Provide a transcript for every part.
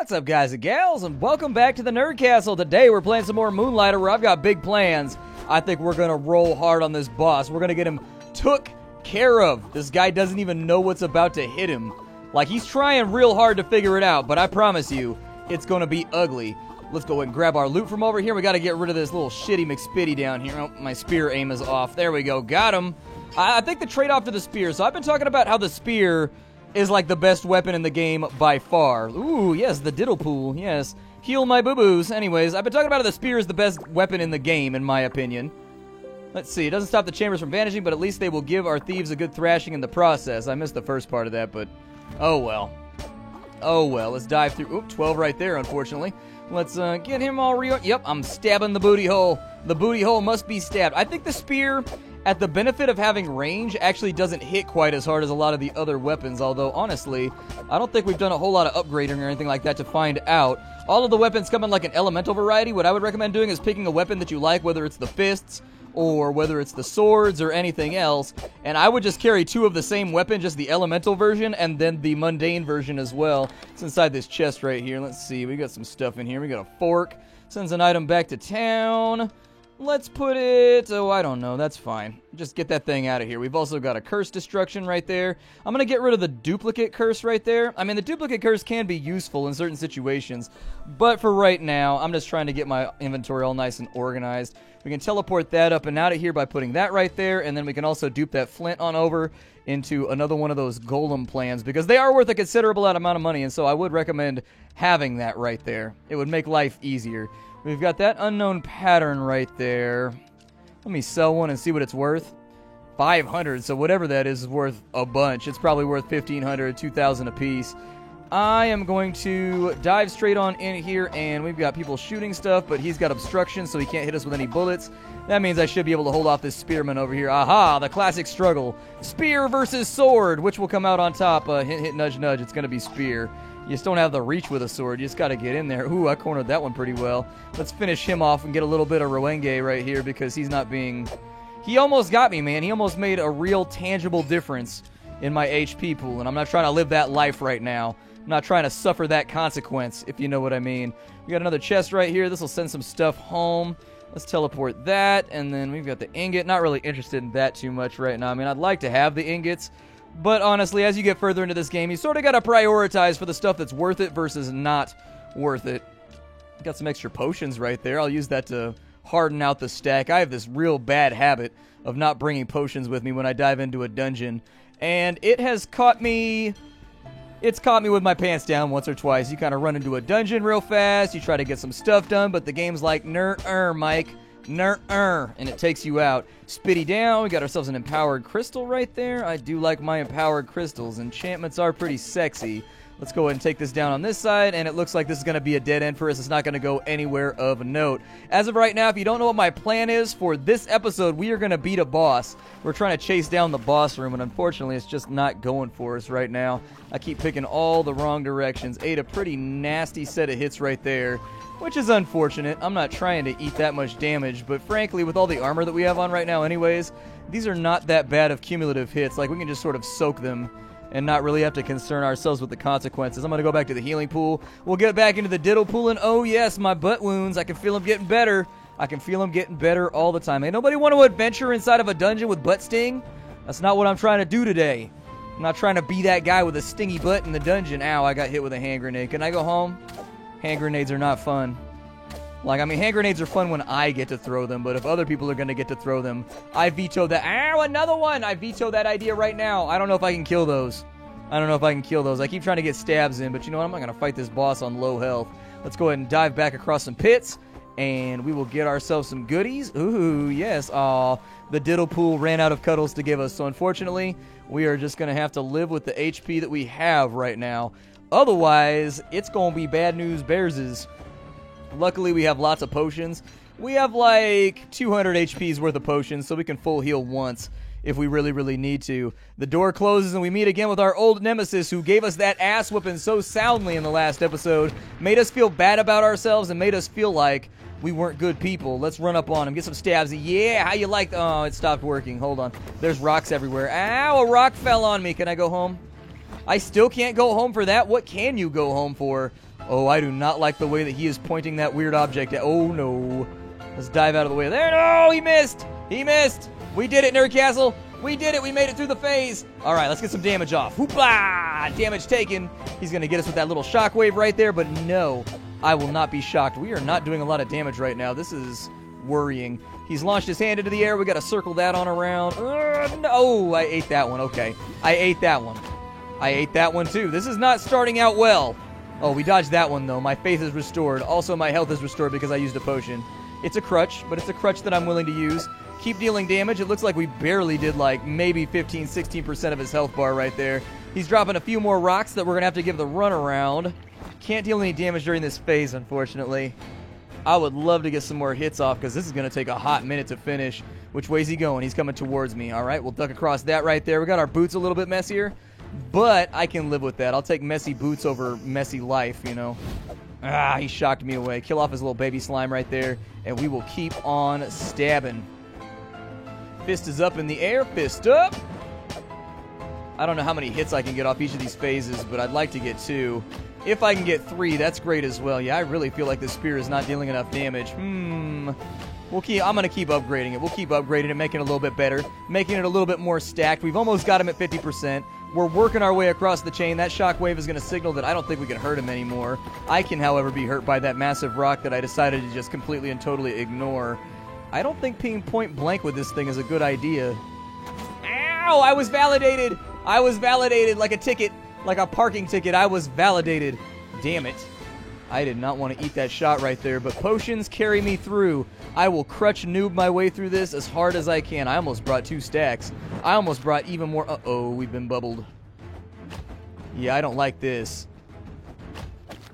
What's up, guys and gals, and welcome back to the Nerd Castle. Today we're playing some more Moonlighter where I've got big plans. I think we're going to roll hard on this boss. We're going to get him took care of. This guy doesn't even know what's about to hit him. Like, he's trying real hard to figure it out, but I promise you, it's going to be ugly. Let's go and grab our loot from over here. We got to get rid of this little shitty McSpitty down here. Oh, my spear aim is off. There we go. Got him. I think the trade-off to the spear. So I've been talking about how the spear is like the best weapon in the game by far. Ooh, yes, the diddle pool. Yes. Heal my boo-boos. Anyways, I've been talking about how the spear is the best weapon in the game, in my opinion. Let's see. It doesn't stop the chambers from vanishing, but at least they will give our thieves a good thrashing in the process. I missed the first part of that, but oh well. Oh well. Let's dive through. Oop, 12 right there, unfortunately. Let's get him all real. Yep, I'm stabbing the booty hole. The booty hole must be stabbed. I think the spear, at the benefit of having range, actually doesn't hit quite as hard as a lot of the other weapons, although, honestly, I don't think we've done a whole lot of upgrading or anything like that to find out. All of the weapons come in like an elemental variety. What I would recommend doing is picking a weapon that you like, whether it's the fists, or whether it's the swords or anything else, and I would just carry two of the same weapon, just the elemental version, and then the mundane version as well. It's inside this chest right here. Let's see, we got some stuff in here. We got a fork, sends an item back to town. Let's put it, oh, I don't know, that's fine. Just get that thing out of here. We've also got a curse destruction right there. I'm going to get rid of the duplicate curse right there. I mean, the duplicate curse can be useful in certain situations, but for right now, I'm just trying to get my inventory all nice and organized. We can teleport that up and out of here by putting that right there, and then we can also dupe that flint on over into another one of those golem plans, because they are worth a considerable amount of money, and so I would recommend having that right there. It would make life easier. We've got that unknown pattern right there. Let me sell one and see what it's worth. 500, so whatever that is worth a bunch. It's probably worth 1,500, 2,000 a piece. I am going to dive straight on in here, and we've got people shooting stuff, but he's got obstruction, so he can't hit us with any bullets. That means I should be able to hold off this spearman over here. Aha, the classic struggle. Spear versus sword. Which will come out on top? Hint, hint, nudge, nudge. It's going to be spear. You just don't have the reach with a sword. You just got to get in there. Ooh, I cornered that one pretty well. Let's finish him off and get a little bit of Rowenge right here, because he's not being... He almost got me, man. He almost made a real tangible difference in my HP pool, and I'm not trying to live that life right now. I'm not trying to suffer that consequence, if you know what I mean. We got another chest right here. This will send some stuff home. Let's teleport that, and then we've got the ingot. Not really interested in that too much right now. I mean, I'd like to have the ingots, but honestly, as you get further into this game, you sort of got to prioritize for the stuff that's worth it versus not worth it. Got some extra potions right there. I'll use that to harden out the stack. I have this real bad habit of not bringing potions with me when I dive into a dungeon, and it has caught me... It's caught me with my pants down once or twice. You kind of run into a dungeon real fast, you try to get some stuff done, but the game's like, Mike, and it takes you out. Spitty down, we got ourselves an empowered crystal right there. I do like my empowered crystals. Enchantments are pretty sexy. Let's go ahead and take this down on this side, and it looks like this is going to be a dead end for us. It's not going to go anywhere of note. As of right now, if you don't know what my plan is for this episode, we are going to beat a boss. We're trying to chase down the boss room, and unfortunately, it's just not going for us right now. I keep picking all the wrong directions. Ate a pretty nasty set of hits right there, which is unfortunate. I'm not trying to eat that much damage, but frankly, with all the armor that we have on right now anyways, these are not that bad of cumulative hits. Like, we can just sort of soak them and not really have to concern ourselves with the consequences. I'm going to go back to the healing pool. We'll get back into the diddle pool, and oh yes, my butt wounds. I can feel them getting better. I can feel them getting better all the time. Ain't nobody want to adventure inside of a dungeon with butt sting? That's not what I'm trying to do today. I'm not trying to be that guy with a stingy butt in the dungeon. Ow, I got hit with a hand grenade. Can I go home? Hand grenades are not fun. Like, I mean, hand grenades are fun when I get to throw them, but if other people are going to get to throw them, I veto that. Ow, another one! I veto that idea right now. I don't know if I can kill those. I keep trying to get stabs in, but you know what? I'm not going to fight this boss on low health. Let's go ahead and dive back across some pits, and we will get ourselves some goodies. Ooh, yes. Aw, the diddle pool ran out of cuddles to give us, so unfortunately, we are just going to have to live with the HP that we have right now. Otherwise, it's going to be bad news bearses. Luckily, we have lots of potions. We have like 200 HP's worth of potions, so we can full heal once if we really, really need to. The door closes, and we meet again with our old nemesis who gave us that ass whooping so soundly in the last episode, made us feel bad about ourselves, and made us feel like we weren't good people. Let's run up on him, get some stabs. Yeah, how you like... Oh, it stopped working. Hold on. There's rocks everywhere. Ow, a rock fell on me. Can I go home? I still can't go home for that? What can you go home for? Oh, I do not like the way that he is pointing that weird object at. Oh, no. Let's dive out of the way there. No, he missed. He missed. We did it, Nerdcastle. We did it. We made it through the phase. All right, let's get some damage off. Hoopla! Damage taken. He's going to get us with that little shockwave right there, but no, I will not be shocked. We are not doing a lot of damage right now. This is worrying. He's launched his hand into the air. We got to circle that on around. No, I ate that one. Okay, I ate that one. I ate that one too. This is not starting out well. Oh, we dodged that one though. My faith is restored. Also, my health is restored because I used a potion. It's a crutch, but it's a crutch that I'm willing to use. Keep dealing damage. It looks like we barely did like maybe 15, 16% of his health bar right there. He's dropping a few more rocks that we're going to have to give the run around. Can't deal any damage during this phase, unfortunately. I would love to get some more hits off because this is going to take a hot minute to finish. Which way's he going? He's coming towards me. All right, we'll duck across that right there. We got our boots a little bit messier, but I can live with that. I'll take messy boots over messy life, you know. Ah, he shocked me away. Kill off his little baby slime right there, and we will keep on stabbing. Fist is up in the air. Fist up. I don't know how many hits I can get off each of these phases, but I'd like to get 2. If I can get 3, that's great as well. Yeah, I really feel like this spear is not dealing enough damage. I'm going to keep upgrading it. We'll keep upgrading it, making it a little bit better, making it a little bit more stacked. We've almost got him at 50%. We're working our way across the chain. That shockwave is going to signal that I don't think we can hurt him anymore. I can, however, be hurt by that massive rock that I decided to just completely and totally ignore. I don't think being point blank with this thing is a good idea. Ow! I was validated! I was validated like a ticket, like a parking ticket. I was validated. Damn it. I did not want to eat that shot right there, but potions carry me through. I will crutch noob my way through this as hard as I can. I almost brought 2 stacks. I almost brought even more. Uh-oh, we've been bubbled. Yeah, I don't like this.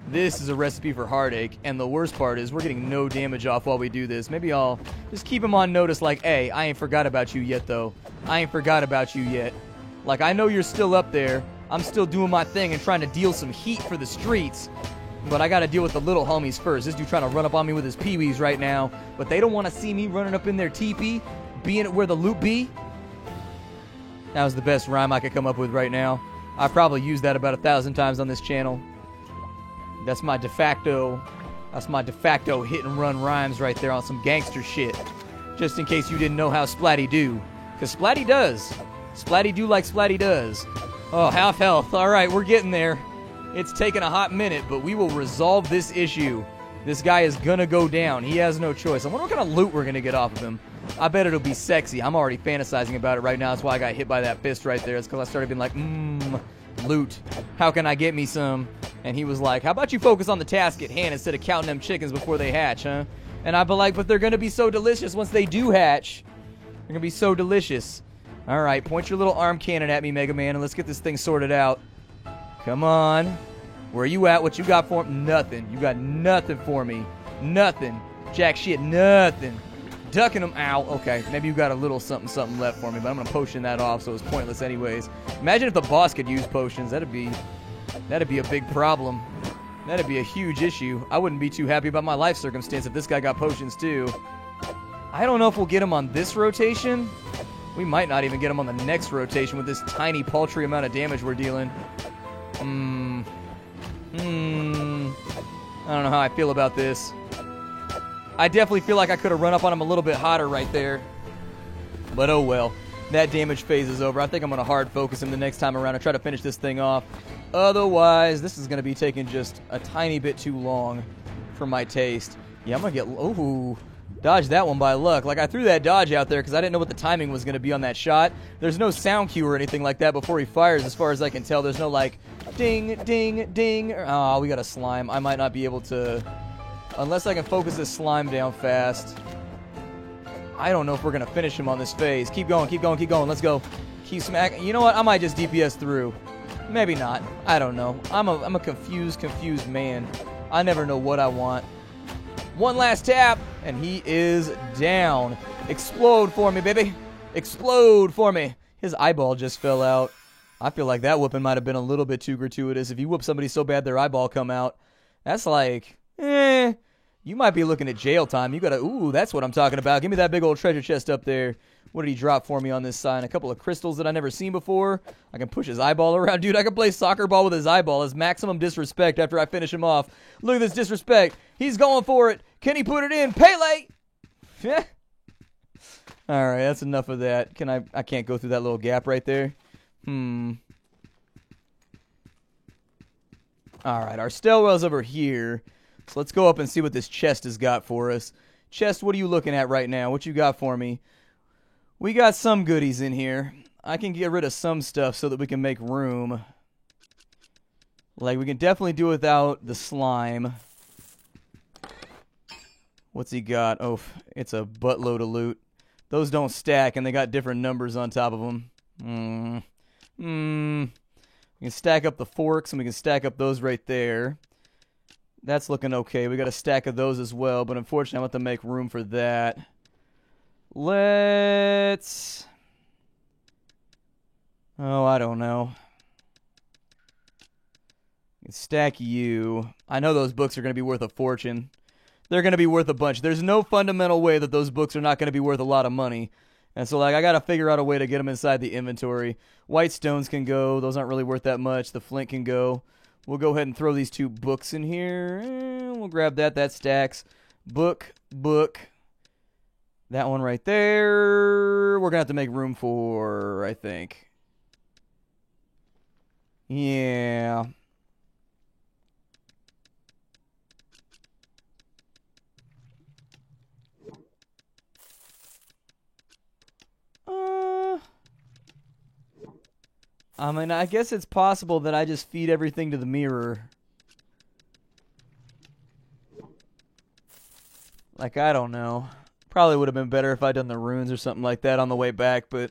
This is a recipe for heartache, and the worst part is we're getting no damage off while we do this. Maybe I'll just keep him on notice like, hey, I ain't forgot about you yet, though. I ain't forgot about you yet. Like, I know you're still up there. I'm still doing my thing and trying to deal some heat for the streets. But I got to deal with the little homies first. This dude trying to run up on me with his peewees right now. But they don't want to see me running up in their teepee, being where the loot be. That was the best rhyme I could come up with right now. I probably used that about 1,000 times on this channel. That's my de facto hit and run rhymes right there on some gangster shit. Just in case you didn't know how Splatty do. Because Splatty does. Splatty do like Splatty does. Oh, half health. All right, we're getting there. It's taken a hot minute, but we will resolve this issue. This guy is gonna go down. He has no choice. I wonder what kind of loot we're gonna get off of him. I bet it'll be sexy. I'm already fantasizing about it right now. That's why I got hit by that fist right there. It's because I started being like, loot. How can I get me some? And he was like, how about you focus on the task at hand instead of counting them chickens before they hatch, huh? And I'd be like, but they're gonna be so delicious once they do hatch. They're gonna be so delicious. All right, point your little arm cannon at me, Mega Man, and let's get this thing sorted out. Come on. Where are you at? What you got for me? Nothing. You got nothing for me. Nothing. Jack shit, nothing. Ducking them. Ow. Okay, maybe you got a little something left for me, but I'm going to potion that off, so it's pointless anyways. Imagine if the boss could use potions. That'd be a big problem. That'd be a huge issue. I wouldn't be too happy about my life circumstance if this guy got potions too. I don't know if we'll get him on this rotation. We might not even get him on the next rotation with this tiny, paltry amount of damage we're dealing. I don't know how I feel about this. I definitely feel like I could have run up on him a little bit hotter right there. But oh well. That damage phase is over. I think I'm going to hard focus him the next time around and try to finish this thing off. Otherwise, this is going to be taking just a tiny bit too long for my taste. Yeah, I'm going to get... Ooh. Dodge that one by luck. Like, I threw that dodge out there because I didn't know what the timing was going to be on that shot. There's no sound cue or anything like that before he fires, as far as I can tell. There's no, like, ding, ding, ding. Oh, we got a slime. I might not be able to... Unless I can focus this slime down fast. I don't know if we're going to finish him on this phase. Keep going, keep going, keep going. Let's go. Keep smacking. You know what? I might just DPS through. Maybe not. I don't know. I'm a confused man. I never know what I want. One last tap, and he is down. Explode for me, baby. Explode for me. His eyeball just fell out. I feel like that whooping might have been a little bit too gratuitous. If you whoop somebody so bad their eyeball come out, that's like, you might be looking at jail time. You gotta, ooh, that's what I'm talking about. Give me that big old treasure chest up there. What did he drop for me on this sign? A couple of crystals that I never seen before. I can push his eyeball around. Dude, I can play soccer ball with his eyeball. As maximum disrespect after I finish him off. Look at this disrespect. He's going for it. Can he put it in? Pele! Alright, that's enough of that. I can't go through that little gap right there. Alright, our stairwell's over here. So let's go up and see what this chest has got for us. Chest, what are you looking at right now? What you got for me? We got some goodies in here. I can get rid of some stuff so that we can make room. Like, we can definitely do without the slime. What's he got? Oh, it's a buttload of loot. Those don't stack, and they got different numbers on top of them. We can stack up the forks, and we can stack up those right there. That's looking okay. We got a stack of those as well, but unfortunately, I want to make room for that. Let's... Oh, I don't know. Stack you. I know those books are going to be worth a fortune. They're going to be worth a bunch. There's no fundamental way that those books are not going to be worth a lot of money. And so, like, I got to figure out a way to get them inside the inventory. White stones can go. Those aren't really worth that much. The flint can go. We'll go ahead and throw these 2 books in here. We'll grab that. That stacks. Book. That one right there. We're going to have to make room for, I think. Yeah. I mean, I guess it's possible that I just feed everything to the mirror. Like, I don't know. Probably would have been better if I'd done the runes or something like that on the way back, but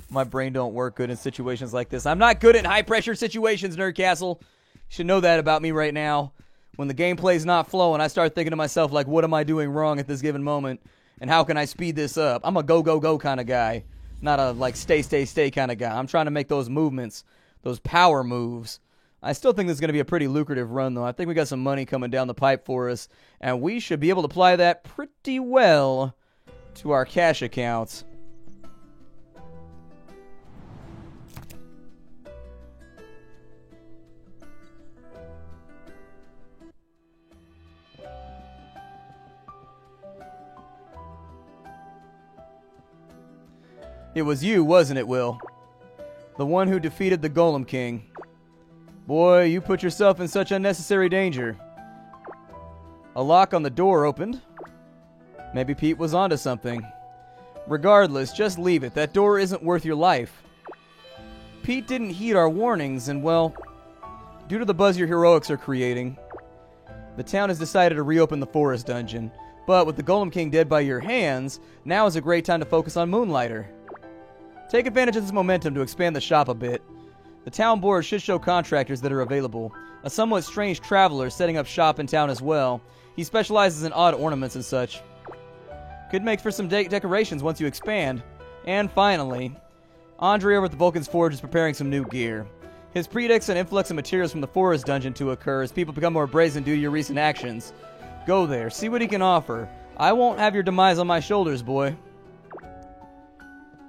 my brain don't work good in situations like this. I'm not good in high-pressure situations, Nerdcastle. You should know that about me right now. When the gameplay's not flowing, I start thinking to myself, like, what am I doing wrong at this given moment? And how can I speed this up? I'm a go kind of guy. Not a, like, stay kind of guy. I'm trying to make those movements, those power moves. I still think this is going to be a pretty lucrative run, though. I think we got some money coming down the pipe for us, and we should be able to apply that pretty well to our cash accounts. It was you, wasn't it, Will? The one who defeated the Golem King. Boy, you put yourself in such unnecessary danger. A lock on the door opened. Maybe Pete was onto something. Regardless, just leave it. That door isn't worth your life. Pete didn't heed our warnings, and well, due to the buzz your heroics are creating, the town has decided to reopen the forest dungeon. But with the Golem King dead by your hands, now is a great time to focus on Moonlighter. Take advantage of this momentum to expand the shop a bit. The town board should show contractors that are available. A somewhat strange traveler setting up shop in town as well. He specializes in odd ornaments and such. Could make for some decorations once you expand. And finally, Andre over at the Vulcan's Forge is preparing some new gear. His predicts an influx of materials from the forest dungeon to occur as people become more brazen due to your recent actions. Go there, see what he can offer. I won't have your demise on my shoulders, boy.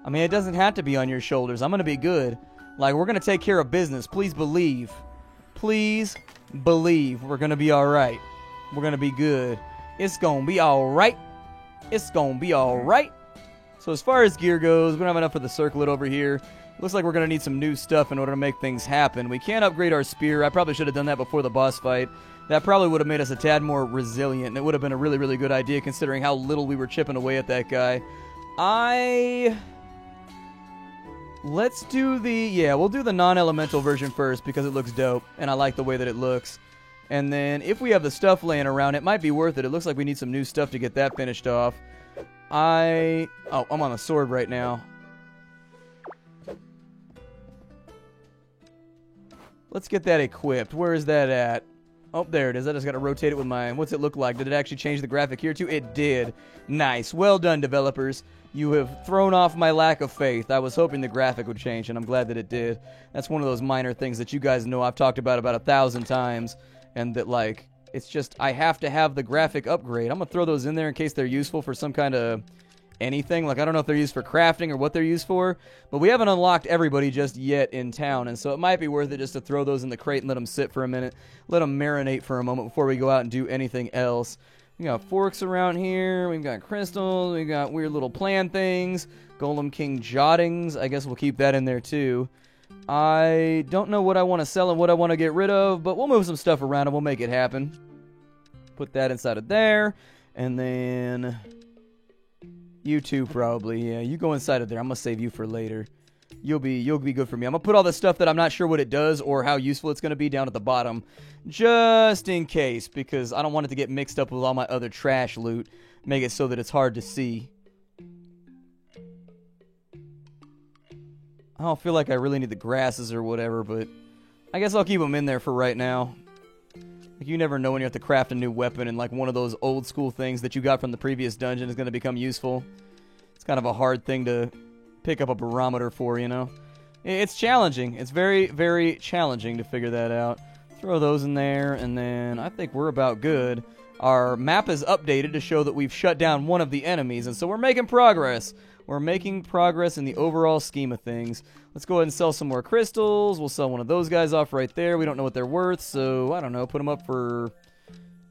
I mean, it doesn't have to be on your shoulders. I'm going to be good. Like, we're going to take care of business. Please believe. Please believe we're going to be alright. We're going to be good. It's going to be alright. It's going to be alright. So as far as gear goes, we don't have enough for the circlet over here. Looks like we're going to need some new stuff in order to make things happen. We can't upgrade our spear. I probably should have done that before the boss fight. That probably would have made us a tad more resilient. And it would have been a really, really good idea considering how little we were chipping away at that guy. Let's do we'll do the non-elemental version first because it looks dope, and I like the way that it looks. And then, if we have the stuff laying around, it might be worth it. It looks like we need some new stuff to get that finished off. I'm on the sword right now. Let's get that equipped. Where is that at? Oh, there it is. I just got to rotate it with my... What's it look like? Did it actually change the graphic here, too? It did. Nice. Well done, developers. You have thrown off my lack of faith. I was hoping the graphic would change, and I'm glad that it did. That's one of those minor things that you guys know I've talked about 1,000 times, and that, like, it's just I have to have the graphic upgrade. I'm going to throw those in there in case they're useful for some kind of anything. Like, I don't know if they're used for crafting or what they're used for, but we haven't unlocked everybody just yet in town, and so it might be worth it just to throw those in the crate and let them sit for a minute, let them marinate for a moment before we go out and do anything else. We got forks around here, we've got crystals, we got weird little plan things, Golem King jottings, I guess we'll keep that in there too. I don't know what I want to sell and what I want to get rid of, but we'll move some stuff around and we'll make it happen. Put that inside of there, and then you two probably. Yeah, you go inside of there. I'm gonna save you for later. You'll be good for me. I'm gonna put all the stuff that I'm not sure what it does or how useful it's gonna be down at the bottom, just in case, because I don't want it to get mixed up with all my other trash loot. Make it so that it's hard to see. I don't feel like I really need the grasses or whatever, but I guess I'll keep them in there for right now. Like, you never know when you have to craft a new weapon and like one of those old school things that you got from the previous dungeon is going to become useful. It's kind of a hard thing to pick up a barometer for, you know? It's challenging. It's very, very challenging to figure that out. Throw those in there, and then I think we're about good. Our map is updated to show that we've shut down one of the enemies, and so we're making progress. We're making progress in the overall scheme of things. Let's go ahead and sell some more crystals. We'll sell one of those guys off right there. We don't know what they're worth, so I don't know. Put them up for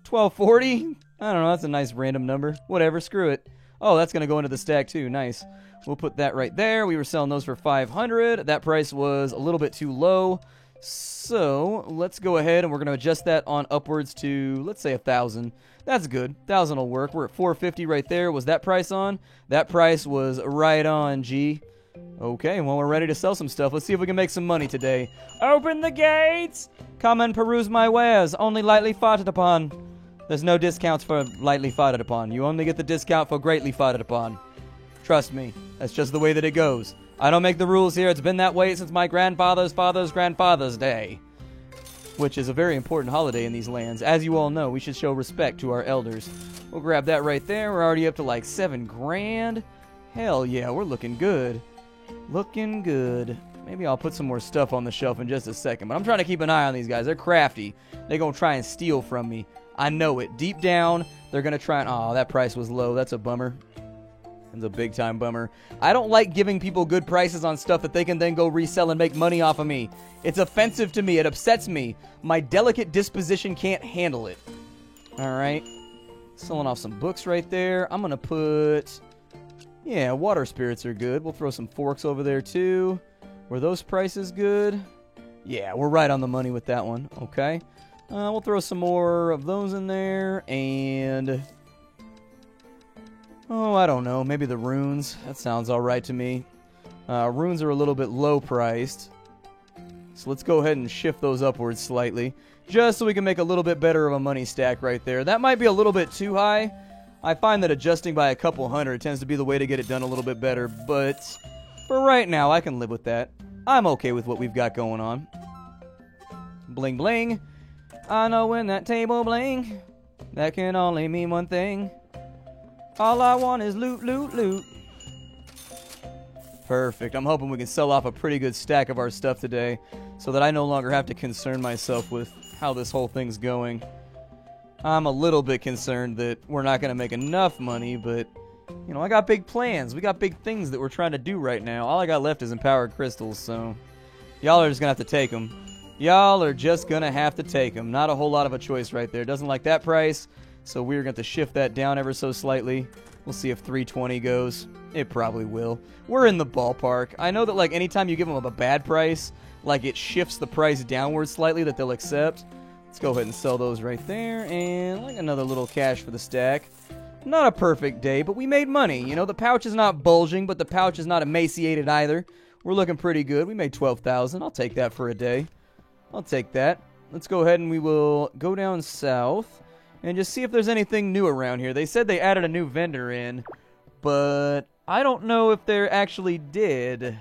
$12.40? I don't know. That's a nice random number. Whatever. Screw it. Oh, that's going to go into the stack too. Nice. We'll put that right there. We were selling those for $500. That price was a little bit too low. So let's go ahead and we're going to adjust that on upwards to, let's say, 1,000. That's good. 1,000 will work. We're at 450 right there. Was that price on? That price was right on, G. Okay, well, we're ready to sell some stuff. Let's see if we can make some money today. Open the gates! Come and peruse my wares. Only lightly farted upon. There's no discounts for lightly farted upon. You only get the discount for greatly farted upon. Trust me. That's just the way that it goes. I don't make the rules here. It's been that way since my grandfather's father's grandfather's day. Which is a very important holiday in these lands. As you all know, we should show respect to our elders. We'll grab that right there. We're already up to like 7 grand. Hell yeah, we're looking good. Looking good. Maybe I'll put some more stuff on the shelf in just a second. But I'm trying to keep an eye on these guys. They're crafty. They're going to try and steal from me. I know it. Deep down, they're going to try and... Oh, that price was low. That's a bummer. It's a big time bummer. I don't like giving people good prices on stuff that they can then go resell and make money off of me. It's offensive to me. It upsets me. My delicate disposition can't handle it. Alright. Selling off some books right there. I'm going to put... Yeah, water spirits are good. We'll throw some forks over there too. Were those prices good? Yeah, we're right on the money with that one. Okay. We'll throw some more of those in there. And... Oh, I don't know. Maybe the runes. That sounds alright to me. Runes are a little bit low priced. So let's go ahead and shift those upwards slightly. Just so we can make a little bit better of a money stack right there. That might be a little bit too high. I find that adjusting by a couple hundred tends to be the way to get it done a little bit better. But for right now, I can live with that. I'm okay with what we've got going on. Bling bling. I know when that table bling, that can only mean one thing. All I want is loot, loot, loot. Perfect. I'm hoping we can sell off a pretty good stack of our stuff today so that I no longer have to concern myself with how this whole thing's going. I'm a little bit concerned that we're not going to make enough money, but, you know, I got big plans. We got big things that we're trying to do right now. All I got left is empowered crystals, so y'all are just going to have to take them. Y'all are just going to have to take them. Not a whole lot of a choice right there. Doesn't like that price. So we're going to shift that down ever so slightly. We'll see if 320 goes. It probably will. We're in the ballpark. I know that, like, anytime you give them a bad price, like, it shifts the price downward slightly that they'll accept. Let's go ahead and sell those right there. And, like, another little cash for the stack. Not a perfect day, but we made money. You know, the pouch is not bulging, but the pouch is not emaciated either. We're looking pretty good. We made 12,000. I'll take that for a day. I'll take that. Let's go ahead and we will go down south and just see if there's anything new around here. They said they added a new vendor in, but I don't know if they actually did.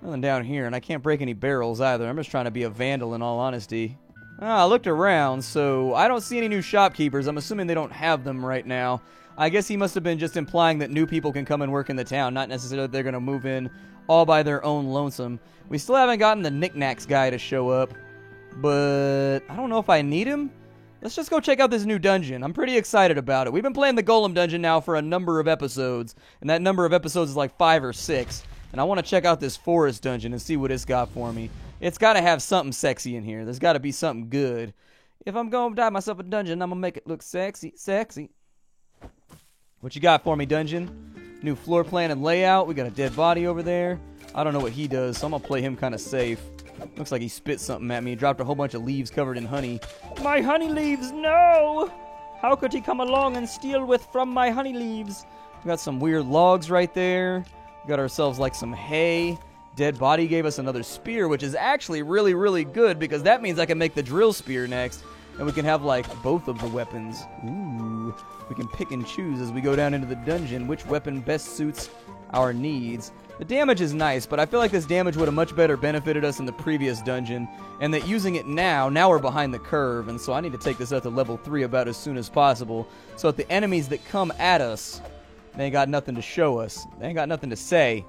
Nothing down here, and I can't break any barrels either. I'm just trying to be a vandal in all honesty. I looked around, so I don't see any new shopkeepers. I'm assuming they don't have them right now. I guess he must have been just implying that new people can come and work in the town, not necessarily that they're going to move in all by their own lonesome. We still haven't gotten the knickknacks guy to show up, but I don't know if I need him. let's just go check out this new dungeon. I'm pretty excited about it. We've been playing the Golem dungeon now for a number of episodes, and that number of episodes is like 5 or 6. And I want to check out this forest dungeon and see what it's got for me. It's got to have something sexy in here. There's got to be something good. If I'm going to dive myself a dungeon, I'm going to make it look sexy. What you got for me, dungeon? New floor plan and layout. We got a dead body over there. I don't know what he does, so I'm going to play him kind of safe. Looks like he spit something at me. He dropped a whole bunch of leaves covered in honey. My honey leaves, no! How could he come along and steal from my honey leaves? We got some weird logs right there. We got ourselves like some hay. Dead body gave us another spear, which is actually really, really good because that means I can make the drill spear next. And we can have like both of the weapons. Ooh. We can pick and choose as we go down into the dungeon which weapon best suits our needs. The damage is nice, but I feel like this damage would have much better benefited us in the previous dungeon, and that using it now we're behind the curve, and so I need to take this up to level 3 about as soon as possible, so that the enemies that come at us, they ain't got nothing to show us. They ain't got nothing to say.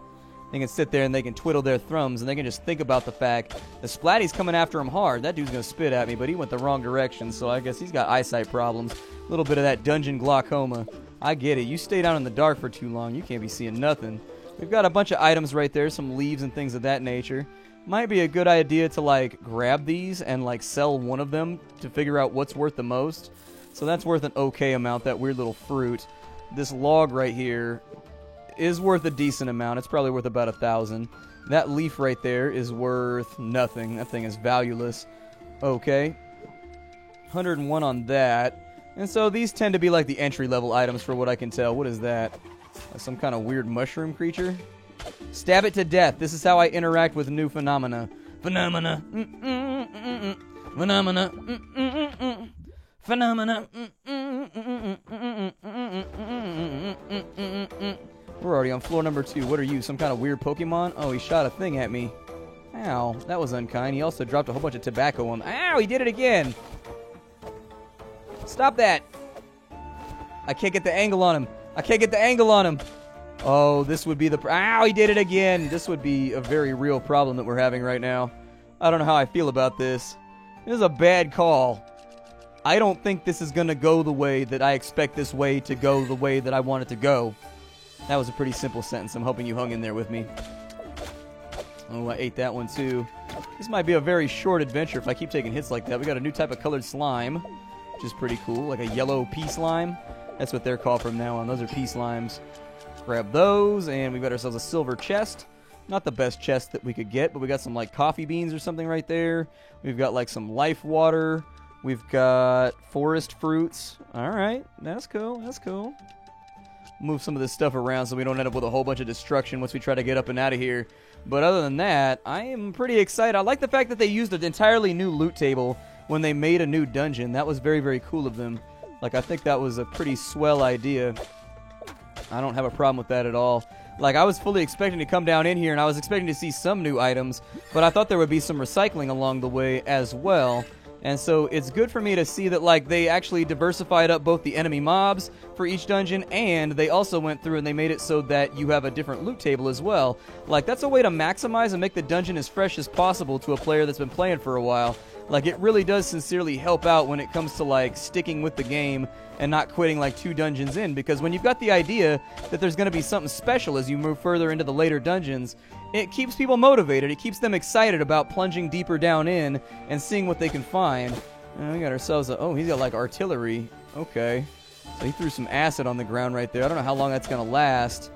They can sit there and they can twiddle their thumbs, and they can just think about the fact the Splatty's coming after him hard. That dude's going to spit at me, but he went the wrong direction, so I guess he's got eyesight problems. A little bit of that dungeon glaucoma. I get it. You stay down in the dark for too long, you can't be seeing nothing. We've got a bunch of items right there, some leaves and things of that nature. Might be a good idea to, like, grab these and, like, sell one of them to figure out what's worth the most. So that's worth an okay amount, that weird little fruit. This log right here is worth a decent amount. It's probably worth about 1,000. That leaf right there is worth nothing. That thing is valueless. Okay. 101 on that. And so these tend to be like the entry-level items for what I can tell. What is that? Some kind of weird mushroom creature? Stab it to death. This is how I interact with new phenomena. Phenomena. Phenomena. Phenomena. We're already on floor number 2. What are you, some kind of weird Pokemon? Oh, he shot a thing at me. Ow, that was unkind. He also dropped a whole bunch of tobacco on me. Ow, he did it again. Stop that. I can't get the angle on him. I can't get the angle on him. Oh, this would be the... Ow, he did it again. This would be a very real problem that we're having right now. I don't know how I feel about this. This is a bad call. I don't think this is going to go the way that I expect this way to go the way that I want it to go. That was a pretty simple sentence. I'm hoping you hung in there with me. Oh, I ate that one too. This might be a very short adventure if I keep taking hits like that. We got a new type of colored slime, which is pretty cool. Like a yellow pea slime. That's what they're called from now on. Those are pea slimes. Grab those, and we've got ourselves a silver chest. Not the best chest that we could get, but we got some like coffee beans or something right there. We've got like some life water. We've got forest fruits. All right, that's cool. That's cool. Move some of this stuff around so we don't end up with a whole bunch of destruction once we try to get up and out of here. But other than that, I am pretty excited. I like the fact that they used an entirely new loot table when they made a new dungeon. That was very, very cool of them. Like, I think that was a pretty swell idea. I don't have a problem with that at all. Like, I was fully expecting to come down in here, and I was expecting to see some new items, but I thought there would be some recycling along the way as well. And so it's good for me to see that, like, they actually diversified up both the enemy mobs for each dungeon, and they also went through and they made it so that you have a different loot table as well. Like, that's a way to maximize and make the dungeon as fresh as possible to a player that's been playing for a while. Like, it really does sincerely help out when it comes to, like, sticking with the game and not quitting, like, 2 dungeons in. Because when you've got the idea that there's going to be something special as you move further into the later dungeons, it keeps people motivated. It keeps them excited about plunging deeper down in and seeing what they can find. And we got ourselves a... Oh, he's got, like, artillery. Okay. So he threw some acid on the ground right there. I don't know how long that's going to last.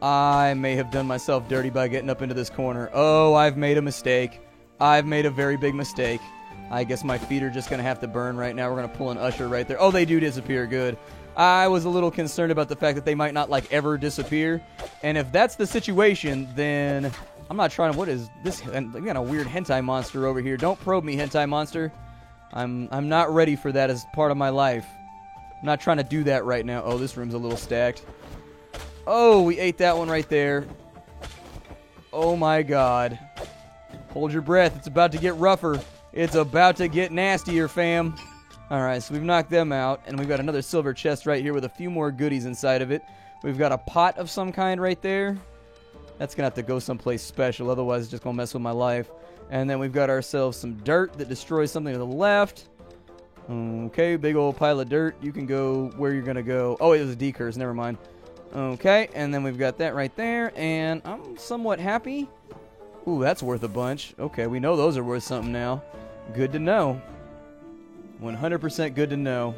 I may have done myself dirty by getting up into this corner. Oh, I've made a mistake. I've made a very big mistake. I guess my feet are just going to have to burn right now. We're going to pull an usher right there. Oh, they do disappear. Good. I was a little concerned about the fact that they might not, like, ever disappear. And if that's the situation, then I'm not trying to... What is this? We got a weird hentai monster over here. Don't probe me, hentai monster. I'm not ready for that as part of my life. I'm not trying to do that right now. Oh, this room's a little stacked. Oh, we ate that one right there. Oh, my God. Hold your breath. It's about to get rougher. It's about to get nastier, fam. Alright, so we've knocked them out, and we've got another silver chest right here with a few more goodies inside of it. We've got a pot of some kind right there. That's going to have to go someplace special, otherwise it's just going to mess with my life. And then we've got ourselves some dirt that destroys something to the left. Okay, big old pile of dirt. You can go where you're going to go. Oh, it was a decurse. Never mind. Okay, and then we've got that right there, and I'm somewhat happy. Ooh, that's worth a bunch. Okay, we know those are worth something now. Good to know. 100% good to know.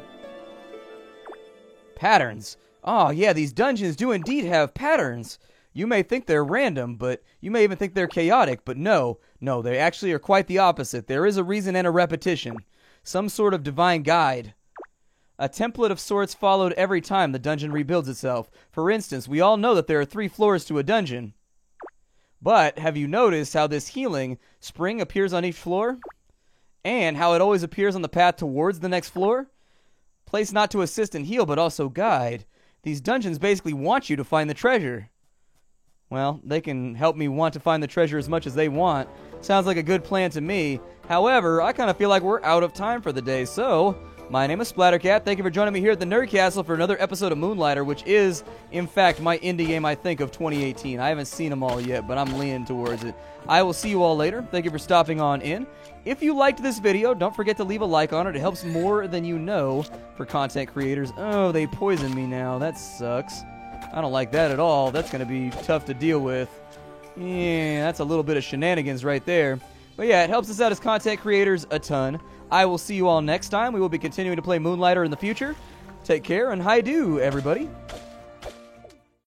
Patterns. Oh, yeah, these dungeons do indeed have patterns. You may think they're random, but you may even think they're chaotic, but no, they actually are quite the opposite. There is a reason and a repetition. Some sort of divine guide. A template of sorts followed every time the dungeon rebuilds itself. For instance, we all know that there are 3 floors to a dungeon. But have you noticed how this healing spring appears on each floor? And how it always appears on the path towards the next floor? Placed not to assist and heal, but also guide. These dungeons basically want you to find the treasure. Well, they can help me want to find the treasure as much as they want. Sounds like a good plan to me. However, I kind of feel like we're out of time for the day, so my name is Splattercat. Thank you for joining me here at the Nerd Castle for another episode of Moonlighter, which is, in fact, my indie game, I think, of 2018. I haven't seen them all yet, but I'm leaning towards it. I will see you all later. Thank you for stopping on in. If you liked this video, don't forget to leave a like on it. It helps more than you know for content creators. Oh, they poisoned me now. That sucks. I don't like that at all. That's going to be tough to deal with. Yeah, that's a little bit of shenanigans right there. But yeah, it helps us out as content creators a ton. I will see you all next time. We will be continuing to play Moonlighter in the future. Take care, and hi-do, everybody.